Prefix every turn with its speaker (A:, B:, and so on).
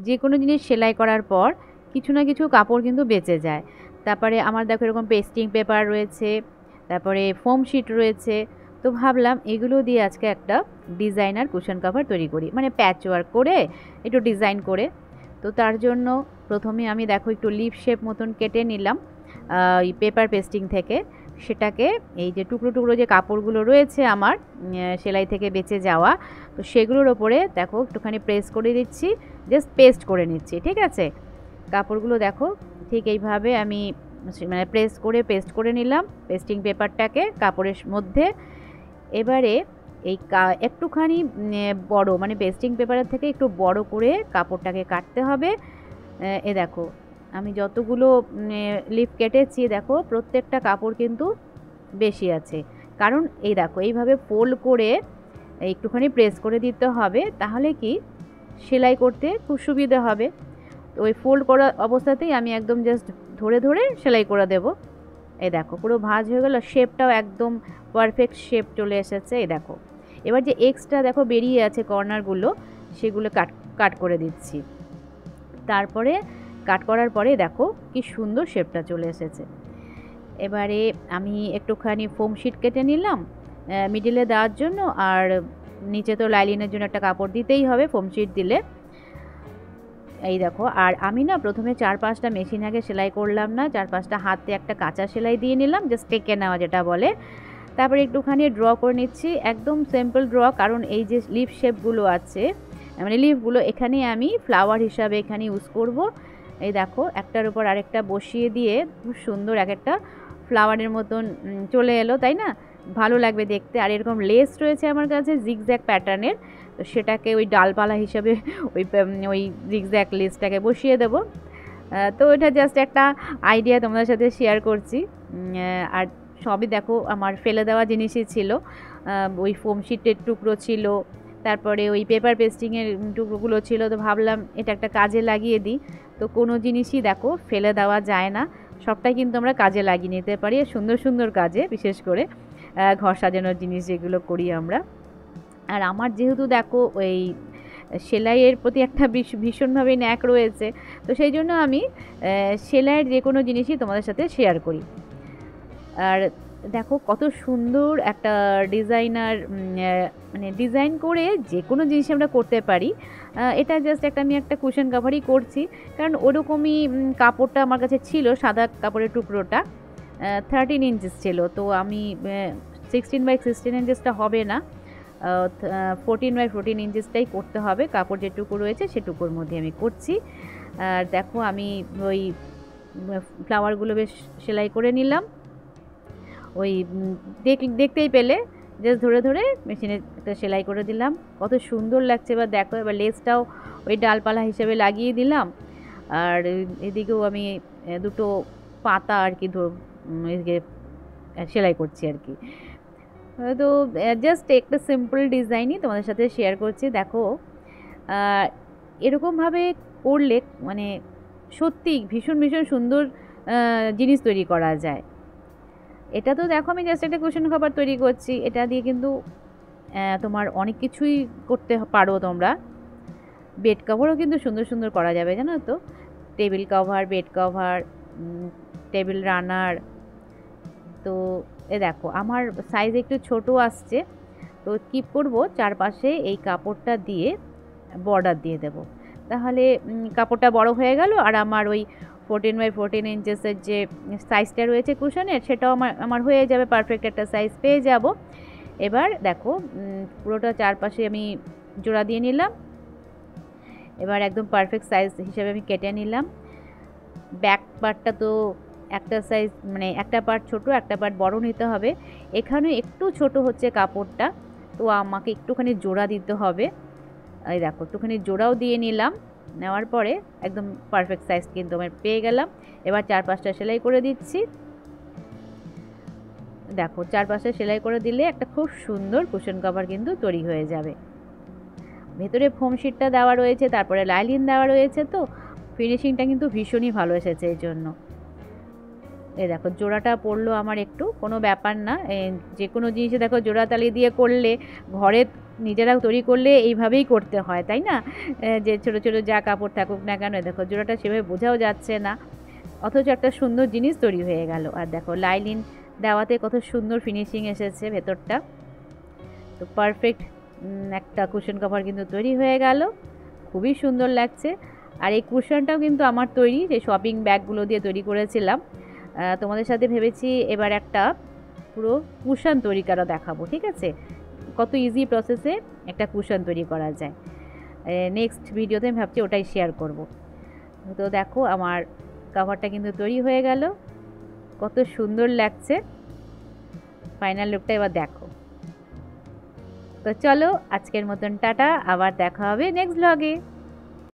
A: যে কোনো জিনিস সেলাই করার পর কিছু না কিছু কাপড় কিন্তু বেঁচে যায়। তারপরে আমার দেখো এরকম পেস্টিং পেপার রয়েছে, তারপরে ফোম শিট রয়েছে। তো ভাবলাম এগুলো দিয়ে আজকে একটা ডিজাইনার কুশন কভার তৈরি করি, মানে প্যাচ ওয়ার্ক করে একটু ডিজাইন করে। তো তার জন্য প্রথমে আমি দেখো একটু লিফ শেপ মতন কেটে নিলাম এই পেপার পেস্টিং থেকে। সেটাকে এই যে টুকরো টুকরো যে কাপড়গুলো রয়েছে আমার সেলাই থেকে বেঁচে যাওয়া, তো সেগুলোর ওপরে দেখো একটুখানি প্রেস করে দিচ্ছি, জাস্ট পেস্ট করে নিচ্ছি। ঠিক আছে, কাপড়গুলো দেখো ঠিক এইভাবে আমি মানে প্রেস করে পেস্ট করে নিলাম পেস্টিং পেপারটাকে কাপড়ের মধ্যে। এবারে এই একটুখানি বড়, মানে পেস্টিং পেপারের থেকে একটু বড় করে কাপড়টাকে কাটতে হবে। এ দেখো আমি যতগুলো লিফ কেটেছি দেখো প্রত্যেকটা কাপড় কিন্তু বেশি আছে, কারণ এই দেখো এইভাবে ফোল্ড করে একটুখানি প্রেস করে দিতে হবে, তাহলে কি সেলাই করতে খুব সুবিধা হবে। তো ওই ফোল্ড করা অবস্থাতেই আমি একদম জাস্ট ধরে ধরে সেলাই করে দেব। এই দেখো পুরো ভাঁজ হয়ে গেল, শেপটাও একদম পারফেক্ট শেপ চলে এসেছে। এই দেখো এবার যে এক্সট্রা দেখো বেরিয়ে আছে কর্নারগুলো, সেগুলো কাট কাট করে দিচ্ছি। তারপরে কাট করার পরে দেখো কি সুন্দর শেপটা চলে এসেছে। এবারে আমি একটুখানি ফোম শিট কেটে নিলাম মিডিলে দেওয়ার জন্য, আর নিচে তো লাইলিনের জন্য একটা কাপড় দিতেই হবে ফোম শিট দিলে। এই দেখো, আর আমি না প্রথমে 4-5টা মেশিন আগে সেলাই করলাম না, 4-5টা হাতে একটা কাঁচা সেলাই দিয়ে নিলাম, জাস্ট টেকে নেওয়া যেটা বলে। তারপরে একটুখানি ড্র করে নিচ্ছি, একদম সিম্পল ড্র, কারণ এই যে লিফ শেপগুলো আছে মানে লিফগুলো এখানে আমি ফ্লাওয়ার হিসাবে এখানে ইউজ করব। এই দেখো একটার উপর আরেকটা বসিয়ে দিয়ে খুব সুন্দর এক একটা ফ্লাওয়ারের মতন চলে এলো, তাই না? ভালো লাগবে দেখতে। আর এরকম লেস রয়েছে আমার কাছে জিগজ্যাগ প্যাটার্নের, তো সেটাকে ওই ডালপালা হিসাবে ওই জিগজ্যাগ লেসটাকে বসিয়ে দেব। তো এটা জাস্ট একটা আইডিয়া তোমাদের সাথে শেয়ার করছি। আর সবই দেখো আমার ফেলে দেওয়া জিনিসই ছিল, ওই ফোম শিটের টুকরো ছিল, তারপরে ওই পেপার পেস্টিংয়ের টুকরোগুলো ছিল, তো ভাবলাম এটা একটা কাজে লাগিয়ে দিই। তো কোনো জিনিসই দেখো ফেলে দেওয়া যায় না, সবটাই কিন্তু আমরা কাজে লাগিয়ে নিতে পারি, সুন্দর সুন্দর কাজে, বিশেষ করে ঘর সাজানোর জিনিস যেগুলো করি আমরা। আর আমার যেহেতু দেখো ওই সেলাইয়ের প্রতি একটা ভীষণভাবে ন্যাক রয়েছে, তো সেই জন্য আমি সেলাইয়ের যে কোনো জিনিসই তোমাদের সাথে শেয়ার করি। আর দেখো কত সুন্দর একটা ডিজাইনার, মানে ডিজাইন করে যে কোনো জিনিস আমরা করতে পারি। এটা জাস্ট আমি একটা কুশন কাভারই করছি, কারণ ওরকমই কাপড়টা আমার কাছে ছিল, সাদা কাপড়ের টুকরোটা 13 ইঞ্চিস ছিল। তো আমি 16x16 ইঞ্চিসটা হবে না, 14x14 ইঞ্চিসটাই করতে হবে। কাপড় যেটুকু রয়েছে সেটুকুর মধ্যে আমি করছি। আর দেখো আমি ওই ফ্লাওয়ারগুলো বেশ সেলাই করে নিলাম, ওই দেখতেই পেলে জাস্ট ধরে ধরে মেশিনে একটা সেলাই করে দিলাম, কত সুন্দর লাগছে। এবার দেখো এবার লেসটাও ওই ডালপালা হিসেবে লাগিয়ে দিলাম, আর এদিকেও আমি দুটো পাতা আর কি এদিকে সেলাই করছি আর কি। তো জাস্ট একটা সিম্পল ডিজাইনই তোমাদের সাথে শেয়ার করছি। দেখো এরকমভাবে করলে মানে সত্যি ভীষণ ভীষণ সুন্দর জিনিস তৈরি করা যায়। এটা তো দেখো আমি জাস্ট একটা কুশন কভার তৈরি করছি, এটা দিয়ে কিন্তু তোমার অনেক কিছুই করতে পারো তোমরা। বেড কভারও কিন্তু সুন্দর সুন্দর করা যাবে, জানো তো? Table cover, bed cover, table runner. তো এ দেখো আমার সাইজ একটু ছোট আসছে, তো কী করব, চারপাশে এই কাপড়টা দিয়ে বর্ডার দিয়ে দেব, তাহলে কাপড়টা বড় হয়ে গেল, আর আমার ওই 14x14 ইঞ্চেসের যে সাইজটা রয়েছে কুশনের, সেটাও আমার হয়ে যাবে, পারফেক্ট একটা সাইজ পেয়ে যাব। এবার দেখো পুরোটা চারপাশে আমি জোড়া দিয়ে নিলাম, এবার একদম পারফেক্ট সাইজ হিসেবে আমি কেটে নিলাম। ব্যাক পার্টটা তো একটা সাইজ, মানে একটা পার্ট ছোট একটা পার্ট বড় নিতে হবে। এখানে একটু ছোট হচ্ছে কাপড়টা, তো আমাকে একটুখানি জোড়া দিতে হবে। এই দেখো একটুখানি জোড়াও দিয়ে নিলাম, নেওয়ার পরে একদম পারফেক্ট সাইজ কিন্তু আমি পেয়ে গেলাম। এবার 4-5টা সেলাই করে দিচ্ছি। দেখো 4-5টা সেলাই করে দিলে একটা খুব সুন্দর কুশন কভার কিন্তু তৈরি হয়ে যাবে। ভেতরে ফোম শিটটা দেওয়া রয়েছে, তারপরে লাইলিন দেওয়া রয়েছে, তো ফিনিশিংটা কিন্তু ভীষণই ভালো এসেছে এই জন্য। এই দেখো জোড়াটা পড়লো আমার একটু, কোনো ব্যাপার না। যে কোনো জিনিসে দেখো জোড়া তালি দিয়ে করলে, ঘরে নিজেরা তৈরি করলে এইভাবেই করতে হয়, তাই না? যে ছোটো ছোটো যা কাপড় থাকুক না কেন, দেখো জোড়াটা সেভাবে বোঝাও যাচ্ছে না, অথচ একটা সুন্দর জিনিস তৈরি হয়ে গেল। আর দেখো লাইলিন দেওয়াতে কত সুন্দর ফিনিশিং এসেছে ভেতরটা। তো পারফেক্ট একটা কুশন কভার কিন্তু তৈরি হয়ে গেল, খুবই সুন্দর লাগছে। আর এই কুশনটাও কিন্তু আমার তৈরি, যে শপিং ব্যাগগুলো দিয়ে তৈরি করেছিলাম। তোমাদের সাথে ভেবেছি এবার একটা পুরো কুশন তৈরি করা দেখাবো, ঠিক আছে? কত ইজি প্রসেসে একটা কুশন তৈরি করা যায়। নেক্সট ভিডিওতে আমি ভাবছি ওটাই শেয়ার করব। তো দেখো আমার কভারটা কিন্তু তৈরি হয়ে গেল, কত সুন্দর লাগছে। ফাইনাল লুকটা এবার দেখো। তো চলো আজকের মতন টাটা, আবার দেখা হবে নেক্সট ব্লগে।